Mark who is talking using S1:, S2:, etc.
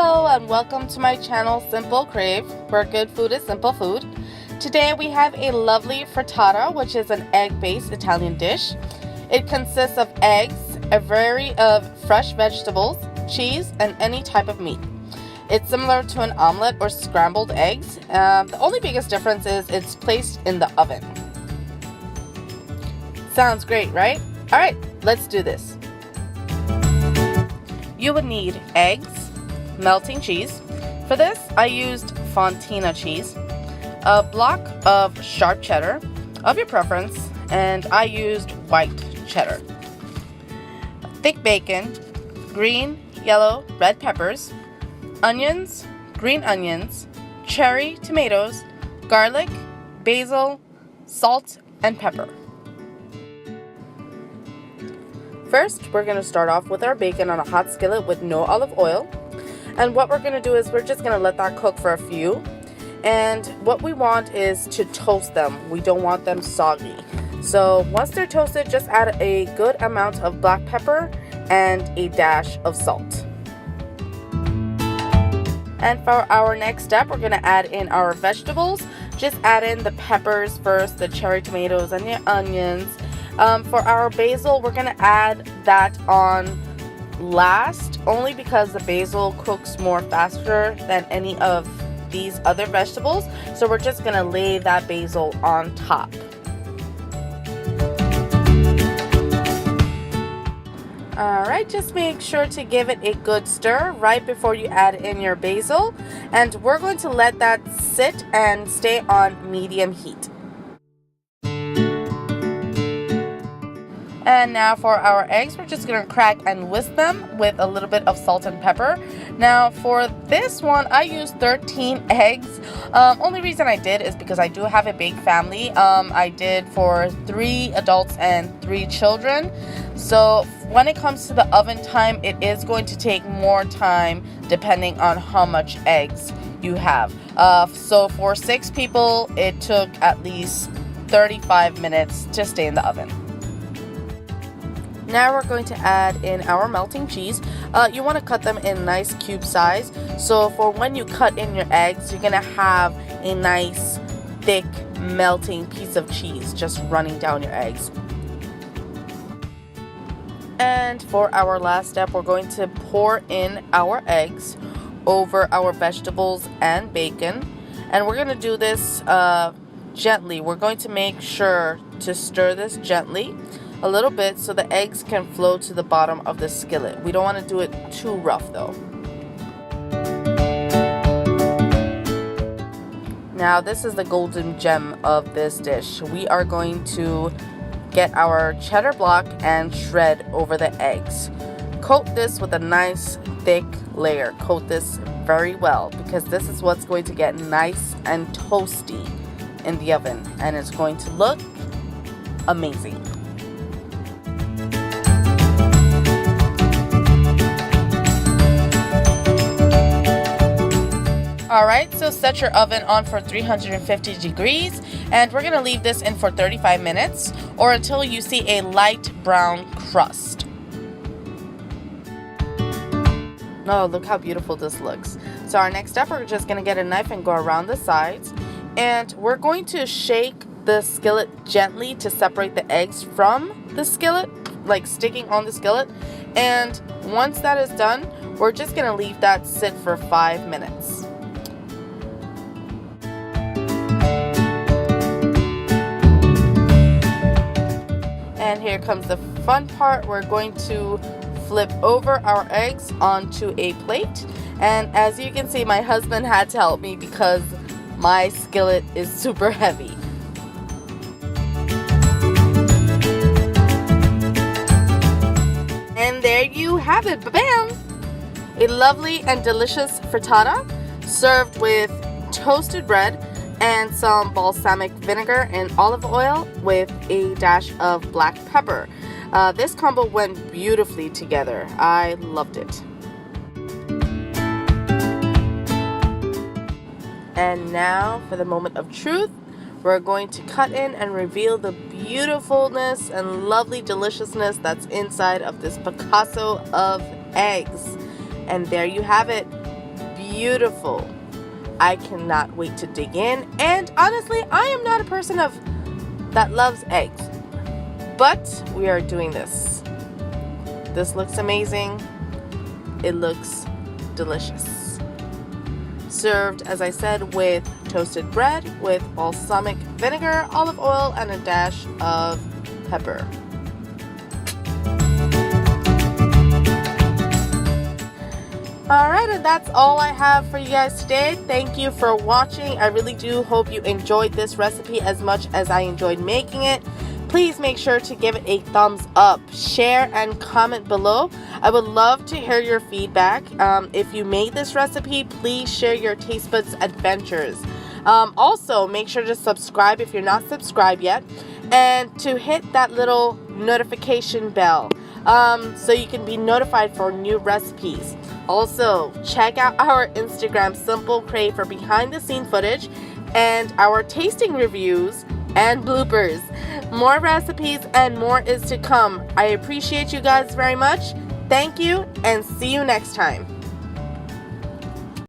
S1: Hello and welcome to my channel Simple Crave, where good food is simple food. Today we have a lovely frittata, which is an egg-based Italian dish. It consists of eggs, a variety of fresh vegetables, cheese, and any type of meat. It's similar to an omelet or scrambled eggs. The only biggest difference is it's placed in the oven. Sounds great, right? Alright, let's do this. You would need eggs, melting cheese. For this, I used Fontina cheese, a block of sharp cheddar of your preference, and I used white cheddar, thick bacon, green, yellow, red peppers, onions, green onions, cherry tomatoes, garlic, basil, salt, and pepper. First, we're going to start off with our bacon on a hot skillet with no olive oil. And what we're going to do is we're just going to let that cook for a few. And what we want is to toast them. We don't want them soggy. So once they're toasted, just add a good amount of black pepper and a dash of salt. And for our next step, we're going to add in our vegetables. Just add in the peppers first, the cherry tomatoes, and the onions. For our basil, we're going to add that on last, only because the basil cooks more faster than any of these other vegetables. So we're just going to lay that basil on top. Alright, just make sure to give it a good stir right before you add in your basil. And we're going to let that sit and stay on medium heat. And now for our eggs, we're just going to crack and whisk them with a little bit of salt and pepper. Now for this one, I used 13 eggs. Only reason I did is because I do have a big family. I did for 3 adults and 3 children. So when it comes to the oven time, it is going to take more time depending on how much eggs you have. So for 6 people, it took at least 35 minutes to stay in the oven. Now we're going to add in our melting cheese. You want to cut them in nice cube size. So for when you cut in your eggs, you're going to have a nice thick melting piece of cheese just running down your eggs. And for our last step, we're going to pour in our eggs over our vegetables and bacon. And we're going to do this gently. We're going to make sure to stir this gently a little bit so the eggs can flow to the bottom of the skillet. We don't want to do it too rough though. Now this is the golden gem of this dish. We are going to get our cheddar block and shred over the eggs. Coat this with a nice thick layer. Coat this very well because this is what's going to get nice and toasty in the oven, and it's going to look amazing. Alright, so set your oven on for 350 degrees, and we're going to leave this in for 35 minutes or until you see a light brown crust. Oh, look how beautiful this looks. So our next step, we're just going to get a knife and go around the sides, and we're going to shake the skillet gently to separate the eggs from the skillet, like sticking on the skillet. And once that is done, we're just going to leave that sit for 5 minutes. And here comes the fun part. We're going to flip over our eggs onto a plate. And as you can see, my husband had to help me because my skillet is super heavy. And there you have it. Ba-bam! A lovely and delicious frittata served with toasted bread and some balsamic vinegar and olive oil with a dash of black pepper. This combo went beautifully together. I loved it. And now for the moment of truth. We're going to cut in and reveal the beautifulness and lovely deliciousness that's inside of this Picasso of eggs. And there you have it. beautiful. I cannot wait to dig in. And honestly, I am not a person that loves eggs, but we are doing this. This looks amazing. It looks delicious. Served, as I said, with toasted bread with balsamic vinegar, olive oil, and a dash of pepper. Alright, and that's all I have for you guys today. Thank you for watching. I really do hope you enjoyed this recipe as much as I enjoyed making it. Please make sure to give it a thumbs up, share, and comment below. I would love to hear your feedback. If you made this recipe, please share your taste buds adventures. Also, make sure to subscribe if you're not subscribed yet, and to hit that little notification bell so you can be notified for new recipes. Also, check out our Instagram Simple Crave for behind the scene footage and our tasting reviews and bloopers. More recipes and more is to come. I appreciate you guys very much. Thank you and see you next time.